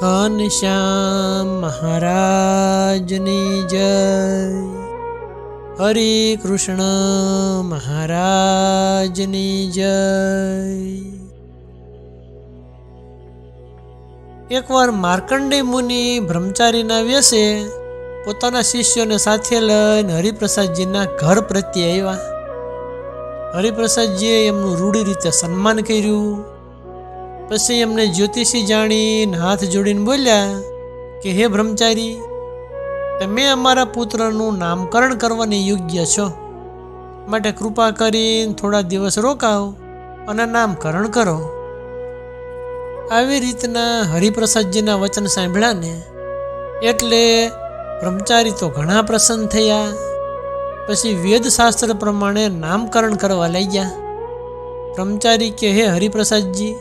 ઘનશ્યામ મહારાજની જય. હરે કૃષ્ણ મહારાજની જય. એકવાર માર્કંડેય મુનિ બ્રહ્મચારીના વેશે પોતાના શિષ્યોને સાથે લઈને હરિપ્રસાદજીના ઘર પ્રત્યે આવ્યા. હરિપ્રસાદજીએ એમનું રૂઢી રીતે સન્માન કર્યું. પછી એમને જ્યોતિષી જાણીને હાથ જોડીને બોલ્યા કે હે બ્રહ્મચારી, તમે અમારા પુત્રનું નામકરણ કરવાની યોગ્ય છો, માટે કૃપા કરીને થોડા દિવસ રોકાવ અને નામકરણ કરો. આવી રીતના હરિપ્રસાદજીના વચન સાંભળ્યા ને એટલે બ્રહ્મચારી તો ઘણા પ્રસન્ન થયા. પછી વેદશાસ્ત્ર પ્રમાણે નામકરણ કરવા લાગ્યા. બ્રહ્મચારી કે હે હરિપ્રસાદજી,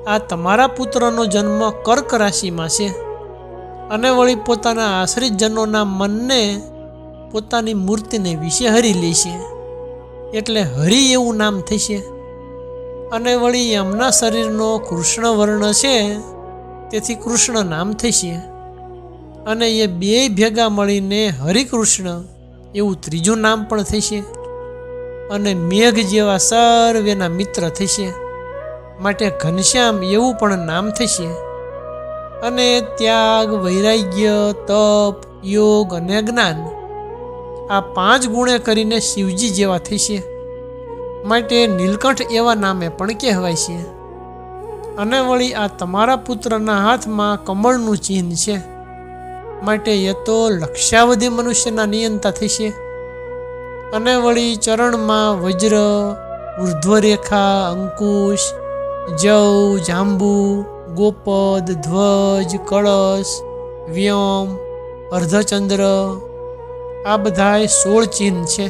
આ તમારા પુત્રનો જન્મ કર્ક રાશિમાં છે અને વળી પોતાના આશ્રિતજનોના મનને પોતાની મૂર્તિને વિશે હરી લેશે, એટલે હરિ એવું નામ થશે. અને વળી એમના શરીરનો કૃષ્ણ વર્ણ છે તેથી કૃષ્ણ નામ થશે. અને એ બે ભેગા મળીને હરિકૃષ્ણ એવું ત્રીજું નામ પણ થશે. અને મેઘ જેવા સર્વેના મિત્ર થશે, માટે ઘનશ્યામ એવું પણ નામ થશે. અને ત્યાગ, વૈરાગ્ય, તપ, યોગ અને જ્ઞાન આ 5 ગુણે કરીને શિવજી જેવા થશે, માટે નીલકંઠ એવા નામે પણ કહેવાય છે. અને વળી આ તમારા પુત્રના હાથમાં કમળનું ચિહ્ન છે, માટે એ તો લક્ષાવધિ મનુષ્યના નિયંતા થશે. અને વળી ચરણમાં વજ્ર, ઉર્ધ્વરેખા, અંકુશ, જવ, જાંબુ, ગોપદ, ધ્વજ, કળશ, વ્યોમ, અર્ધચંદ્ર આ બધાય 16 ચિહ્ન છે.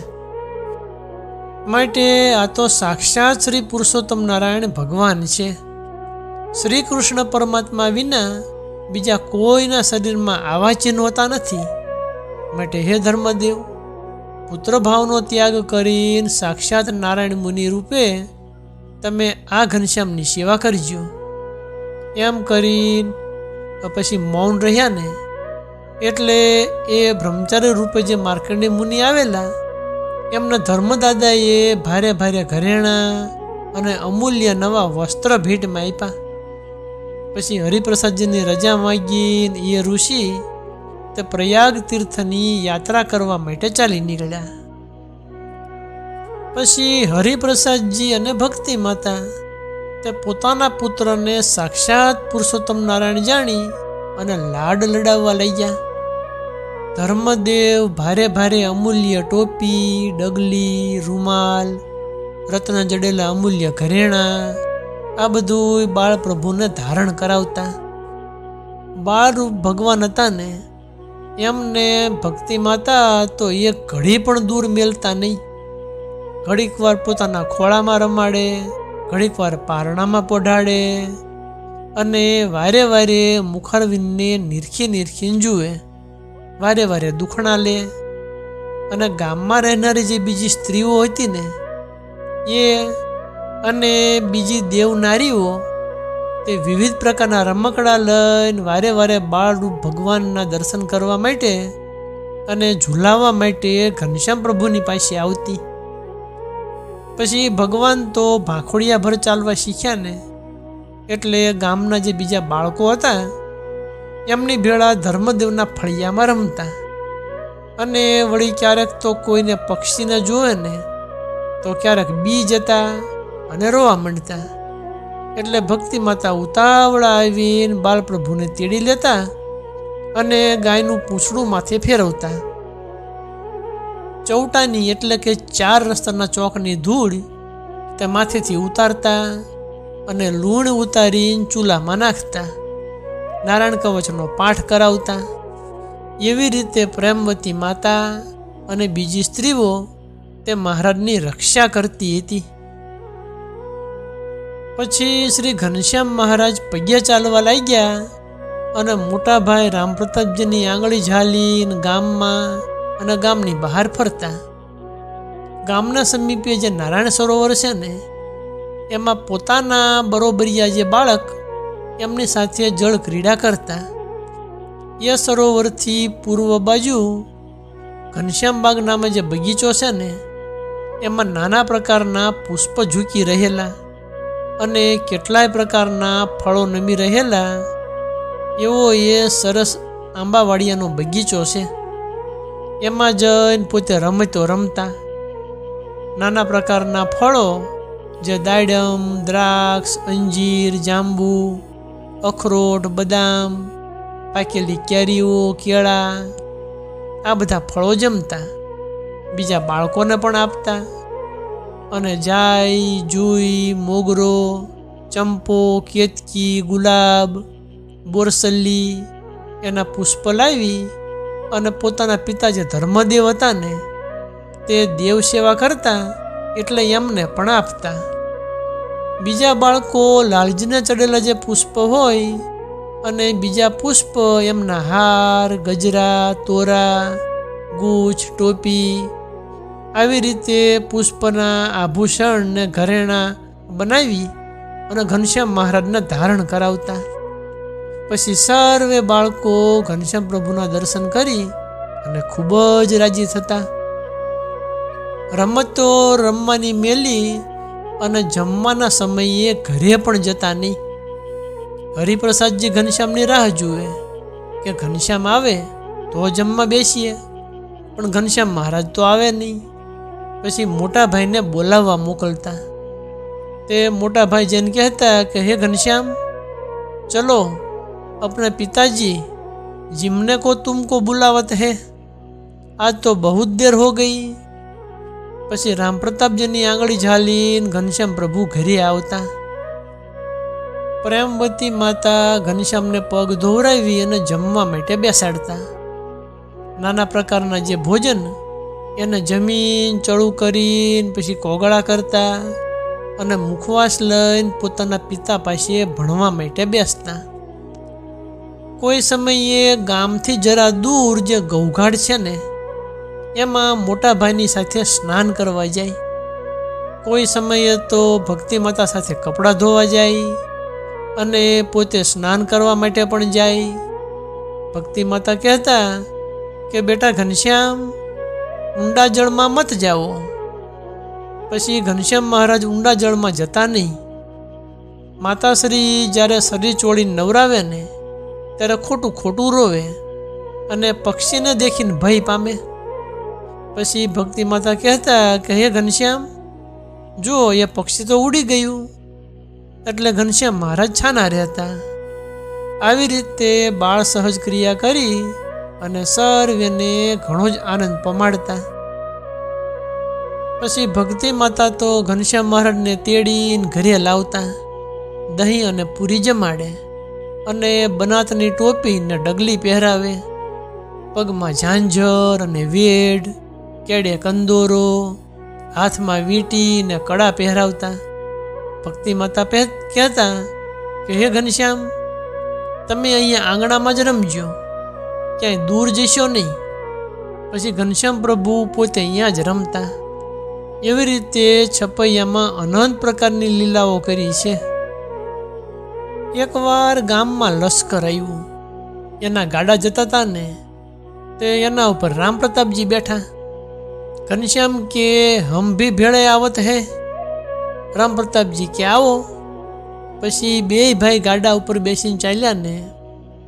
માટે આ તો સાક્ષાત શ્રી પુરુષોત્તમ નારાયણ ભગવાન છે. શ્રી કૃષ્ણ પરમાત્મા વિના બીજા કોઈના શરીરમાં આવા ચિહ્ન હોતા નથી. માટે હે ધર્મદેવ, પુત્રભાવનો ત્યાગ કરીને સાક્ષાત નારાયણ મુનિ રૂપે તમે આ ઘનશ્યામની સેવા કરજો. એમ કરીને પછી મૌન રહ્યા ને એટલે એ બ્રહ્મચારી રૂપે જે માર્કંડેય મુનિ આવેલા એમના ધર્મદાદાએ ભારે ભારે ઘરેણાં અને અમૂલ્ય નવા વસ્ત્ર ભેટમાં આપ્યા. પછી હરિપ્રસાદજીની રજા માગીને એ ઋષિ તે પ્રયાગ તીર્થની યાત્રા કરવા માટે ચાલી નીકળ્યા. પછી હરિપ્રસાદજી અને ભક્તિ માતા તે પોતાના પુત્રને સાક્ષાત પુરુષોત્તમ નારાયણ જાણી અને લાડ લડાવવા લઈ ગયા. ધર્મદેવ ભારે ભારે અમૂલ્ય ટોપી, ડગલી, રૂમાલ, રત્ન જડેલા અમૂલ્ય ઘરેણાં આ બધું બાળ પ્રભુને ધારણ કરાવતા. બાળરૂપ ભગવાન હતા ને એમને ભક્તિ માતા તો એક ઘડી પણ દૂર મેલતા નહીં. ઘડીક વાર પોતાના ખોળામાં રમાડે, ઘડીક વાર પારણામાં પોઢાડે અને વારે વારે મુખારવિંદને નીરખીને જુએ, વારે વારે દુખણા લે. અને ગામમાં રહેનારી જે બીજી સ્ત્રીઓ હતી ને એ અને બીજી દેવનારીઓ તે વિવિધ પ્રકારના રમકડા લઈને વારે વારે બાળરૂપ ભગવાનના દર્શન કરવા માટે અને ઝૂલાવવા માટે ઘનશ્યામ પ્રભુની પાસે આવતી. પછી ભગવાન તો ભાંખોડિયાભર ચાલવા શીખ્યા ને એટલે ગામના જે બીજા બાળકો હતા એમની ભેળા ધર્મદેવના ફળિયામાં રમતા. અને વળી ક્યારેક તો કોઈને પક્ષીને જોવે ને તો ક્યારેક બી જતા અને રોવા માંડતા. એટલે ભક્તિ માતા ઉતાવળા આવીને બાળપ્રભુને તેડી લેતા અને ગાયનું પૂંછડું માથે ફેરવતા. ચૌટાની એટલે કે 4 રસ્તાના ચોકની ધૂળ તે માથેથી ઉતારતા અને લૂણ ઉતારીને ચૂલામાં નાખતા. નારાયણ કવચનો પાઠ કરાવતા. એવી રીતે પ્રેમવતી માતા અને બીજી સ્ત્રીઓ તે મહારાજની રક્ષા કરતી હતી. પછી શ્રી ઘનશ્યામ મહારાજ પગે ચાલવા લાગ્યા અને મોટા ભાઈ રામપ્રતાપજીની આંગળી ઝાલીને ગામમાં અને ગામની બહાર ફરતા. ગામના સમીપે જે નારાયણ સરોવર છે ને એમાં પોતાના બરોબરિયા જે બાળક એમની સાથે જળ ક્રીડા કરતા. એ સરોવરથી પૂર્વ બાજુ ઘનશ્યામબાગ નામે જે બગીચો છે ને, એમાં નાના પ્રકારના પુષ્પ ઝૂકી રહેલા અને કેટલાય પ્રકારના ફળો નમી રહેલા એવો એ સરસ આંબાવાડિયાનો બગીચો છે. એમાં જઈને પોતે રમતો રમતા. નાના પ્રકારના ફળો જે દાડમ, દ્રાક્ષ, અંજીર, જાંબુ, અખરોટ, બદામ, પાકેલી કેરીઓ, કેળા, આ બધા ફળો જમતા. બીજા બાળકોને પણ આપતા. અને જાઈ, જુઈ, મોગરો, ચંપો, કેતકી, ગુલાબ, બોરસલ્લી એના પુષ્પ લાવી અને પોતાના પિતા જે ધર્મદેવ હતા ને, તે દેવ સેવા કરતા એટલે એમને પણ આપતા. બીજા બાળકો લાલજીને ચડેલા જે પુષ્પ હોય અને બીજા પુષ્પ એમના હાર, ગજરા, તોરા, ગૂંચ, ટોપી આવી રીતે પુષ્પના આભૂષણ ને ઘરેણાં બનાવી અને ઘનશ્યામ મહારાજને ધારણ કરાવતા. પછી સર્વે બાળકો ઘનશ્યામ પ્રભુના દર્શન કરી અને ખૂબ જ રાજી થતા. રમતો રમવાની મેલી અને જમવાના સમયે ઘરે પણ જતા નહીં. હરિપ્રસાદજી ઘનશ્યામની રાહ જુએ કે ઘનશ્યામ આવે તો જમવા બેસીએ, પણ ઘનશ્યામ મહારાજ તો આવે નહીં. પછી મોટા ભાઈને બોલાવવા મોકલતા. તે મોટા ભાઈ જઈને કહેતા કે હે ઘનશ્યામ, ચલો अपने पिताजी जिमने को तुमको बुलावत है, आज तो बहुत देर हो गई. પછી રામ પ્રતાપજીની આંગળી ઝાલીને ઘનશ્યામ પ્રભુ ઘરે આવતા. પ્રેમવતી માતા ઘનશ્યામને પગ ધોવરાવી અને જમવા માટે બેસાડતા. નાના પ્રકારના જે ભોજન એને જમીન ચડું કરીને પછી કોગળા કરતા અને મુખવાસ લઈને પોતાના પિતા પાસે ભણવા માટે બેસતા. કોઈ સમયે ગામથી જરા દૂર જે ગૌઘાટ છે ને, એમાં મોટા ભાઈની સાથે સ્નાન કરવા જાય. કોઈ સમયે તો ભક્તિ માતા સાથે કપડાં ધોવા જાય અને પોતે સ્નાન કરવા માટે પણ જાય. ભક્તિ માતા કહેતા કે બેટા ઘનશ્યામ, ઊંડા જળમાં મત જાઓ. પછી ઘનશ્યામ મહારાજ ઊંડા જળમાં જતા નહીં. માતાશ્રી જ્યારે શરીર ચોળીને નવરાવે ને, ત્યારે ખોટું ખોટું રોવે અને પક્ષીને દેખીને ભય પામે. પછી ભક્તિ માતા કહેતા કે હે ઘનશ્યામ, જો એ પક્ષી તો ઉડી ગયું. એટલે ઘનશ્યામ મહારાજ છાના રહેતા. આવી રીતે બાળ સહજ ક્રિયા કરી અને સર્વેને ઘણો જ આનંદ પમાડતા. પછી ભક્તિ માતા તો ઘનશ્યામ મહારાજને તેડીને ઘરે લાવતા. દહીં અને પૂરી જમાડે અને બનાતની ટોપી ને ડગલી પહેરાવે. પગમાં ઝાંઝર અને વેડ, કેડે કંદોરો, હાથમાં વીંટી ને કડા પહેરાવતા. ભક્તિ માતા કહેતા કે હે ઘનશ્યામ, તમે અહીંયા આંગણામાં જ રમજો, ક્યાંય દૂર જશો નહીં. પછી ઘનશ્યામ પ્રભુ પોતે અહીંયા જ રમતા. એવી રીતે છપૈયામાં અનંત પ્રકારની લીલાઓ કરી છે. એકવાર ગામમાં લશ્કર આવ્યું. એના ગાડા જતા હતા ને, તે એના ઉપર રામ પ્રતાપજી બેઠા. ઘનશ્યામ કે હમ ભી ભેળે આવત હે. રામ પ્રતાપજી કે આવો. પછી બે ભાઈ ગાડા ઉપર બેસીને ચાલ્યા ને,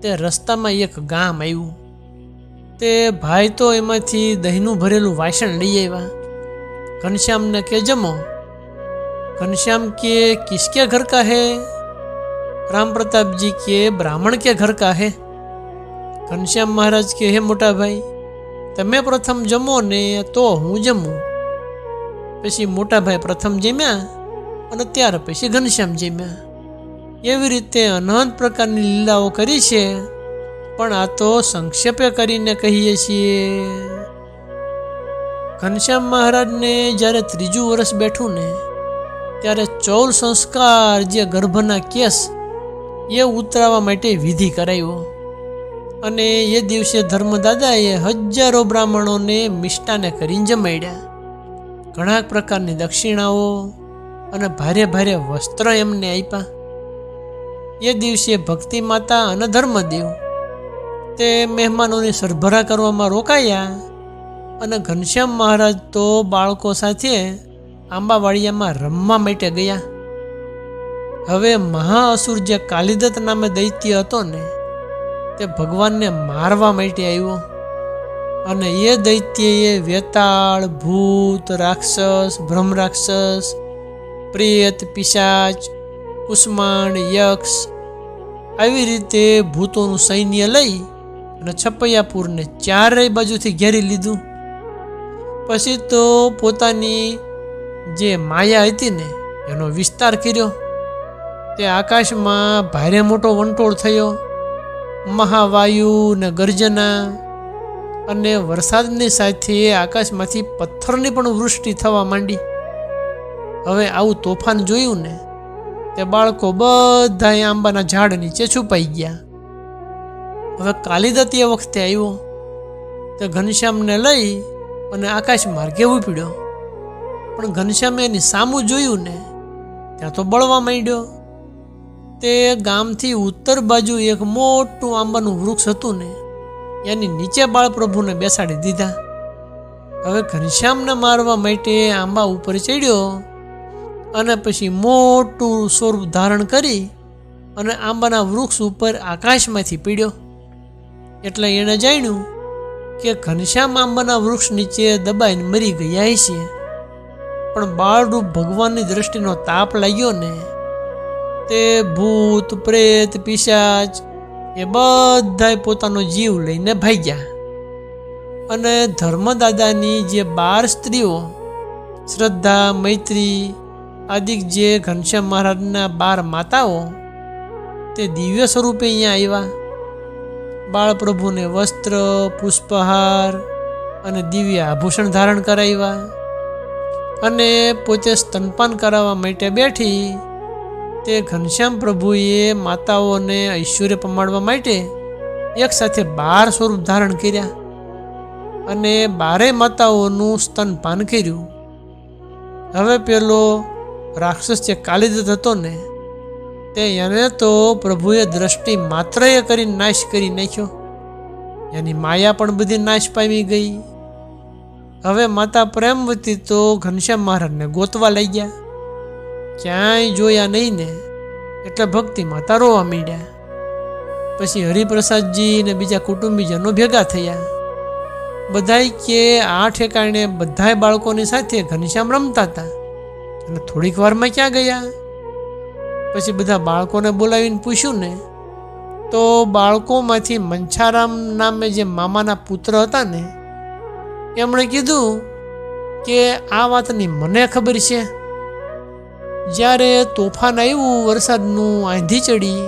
તે રસ્તામાં એક ગામ આવ્યું. તે ભાઈ તો એમાંથી દહીંનું ભરેલું વાસણ લઈ આવ્યા. ઘનશ્યામને કે જમો. ઘનશ્યામ કે કિસકે ઘર કા હે? राम प्रताप जी के ब्राह्मण के घर का है. घनश्याम महाराज के हे मोटा भाई, तमे प्रथम जमो ने तो हूँ जमू. पछी मोटा भाई प्रथम जम्या અને ત્યાર પછી ઘનશ્યામ જમ્યા. એવી રીતે અનંત પ્રકારની લીલાઓ કરી છે, પણ આ તો સંક્ષેપે કરીને કહીએ છીએ. ઘનશ્યામ મહારાજને જ્યારે 3જું વર્ષ બેઠું ને, ત્યારે 14 સંસ્કાર જે ગર્ભના કેસ એ ઉતરાવવા માટે વિધિ કરાયો. અને એ દિવસે ધર્મદાદાએ હજારો બ્રાહ્મણોને મિષ્ટાને કરીને જમાડ્યા. ઘણા પ્રકારની દક્ષિણાઓ અને ભારે ભારે વસ્ત્ર એમને આપ્યા. એ દિવસે ભક્તિ માતા અને ધર્મદેવ તે મહેમાનોની સરભરા કરવામાં રોકાયા અને ઘનશ્યામ મહારાજ તો બાળકો સાથે આંબાવાડિયામાં રમવા માટે ગયા. હવે મહાઅસુર જે કાલિદત્ત નામે દૈત્ય હતો ને તે ભગવાનને મારવા માટે આવ્યો અને એ દૈત્યએ વેતાળ, ભૂત, રાક્ષસ, બ્રહ્મ રાક્ષસ, પ્રેત, પિશાચ, કુષ્માંડ, યક્ષ આવી રીતે ભૂતોનું સૈન્ય લઈ અને છપૈયાપુરને ચારેય બાજુથી ઘેરી લીધું. પછી તો પોતાની જે માયા હતી ને એનો વિસ્તાર કર્યો. તે આકાશમાં ભારે મોટો વંટોળ થયો. મહાવાયુ ને ગર્જના અને વરસાદની સાથે આકાશમાંથી પથ્થરની પણ વૃષ્ટિ થવા માંડી. હવે આવું તોફાન જોયું ને તે બાળકો બધા આંબાના ઝાડ નીચે છુપાઈ ગયા. હવે કાલિદત્ત એ વખતે આવ્યો તે ઘનશ્યામને લઈ અને આકાશ માર્ગે ઉપડ્યો. પણ ઘનશ્યામે એની સામું જોયું ને ત્યાં તો બળવા માંડ્યો. તે ગામથી ઉત્તર બાજુ એક મોટું આંબાનું વૃક્ષ હતું ને એની નીચે બાળપ્રભુને બેસાડી દીધા. હવે ઘનશ્યામને મારવા માટે આંબા ઉપર ચડ્યો અને પછી મોટું સ્વરૂપ ધારણ કરી અને આંબાના વૃક્ષ ઉપર આકાશમાંથી પીડ્યો. એટલે એણે જાણ્યું કે ઘનશ્યામ આંબાના વૃક્ષ નીચે દબાઈને મરી ગયા છે. પણ બાળરૂપ ભગવાનની દ્રષ્ટિનો તાપ લાગ્યો ને તે ભૂત, પ્રેત, પિશાચ એ બધાય પોતાનો જીવ લઈને ભાગ્યા. અને ધર્મદાદાની જે 12 સ્ત્રીઓ શ્રદ્ધા, મૈત્રી આદિક જે ઘનશ્યામ મહારાજના 12 માતાઓ તે દિવ્ય સ્વરૂપે અહીંયા આવ્યા. બાળપ્રભુને વસ્ત્ર, પુષ્પહાર અને દિવ્ય આભૂષણ ધારણ કરાવ્યા અને પોતે સ્તનપાન કરાવવા માટે બેઠી. તે ઘનશ્યામ પ્રભુએ માતાઓને ઐશ્વર્ય પમાડવા માટે એક સાથે 12 સ્વરૂપ ધારણ કર્યા અને 12 માતાઓનું સ્તનપાન કર્યું. હવે પેલો રાક્ષસ જે કાલિદત્ત હતો ને તે એને તો પ્રભુએ દ્રષ્ટિ માત્ર એ કરીને નાશ કરી નાખ્યો. એની માયા પણ બધી નાશ પામી ગઈ. હવે માતા પ્રેમવતી તો ઘનશ્યામ મહારાજને ગોતવા લઈ ગયા. ક્યાંય જોયા નહીં ને એટલે ભક્તિ માતા રોવા માંડ્યા. પછી હરિપ્રસાદજી ને બીજા કુટુંબીજનો ભેગા થયા. બધાય કે આ ઠેકાણે બધાય બાળકોની સાથે ઘનશ્યામ રમતા હતા અને થોડીક વારમાં ક્યાં ગયા. પછી બધા બાળકોને બોલાવીને પૂછ્યું ને તો બાળકોમાંથી મંછારામ નામે જે મામાના પુત્ર હતા ને એમણે કીધું કે આ વાતની મને ખબર છે. જ્યારે તોફાન આવ્યું વરસાદનું, આંધી ચડી,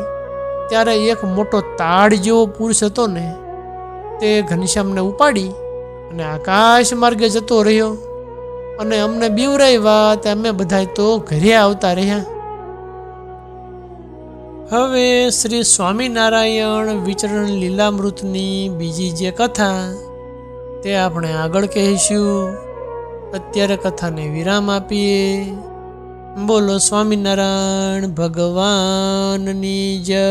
ત્યારે એક મોટો તાડ જેવો પુરુષ હતો ને તે ઘનશ્યામને ઉપાડી અને આકાશ માર્ગે જતો રહ્યો અને અમને બીવરાવ્યા તે અમે બધા તો ઘરે આવતા રહ્યા. હવે શ્રી સ્વામિનારાયણ વિચરણ લીલામૃતની બીજી જે કથા તે આપણે આગળ કહીશું. અત્યારે કથાને વિરામ આપીએ. બોલો સ્વામિનારાયણ ભગવાનની જય.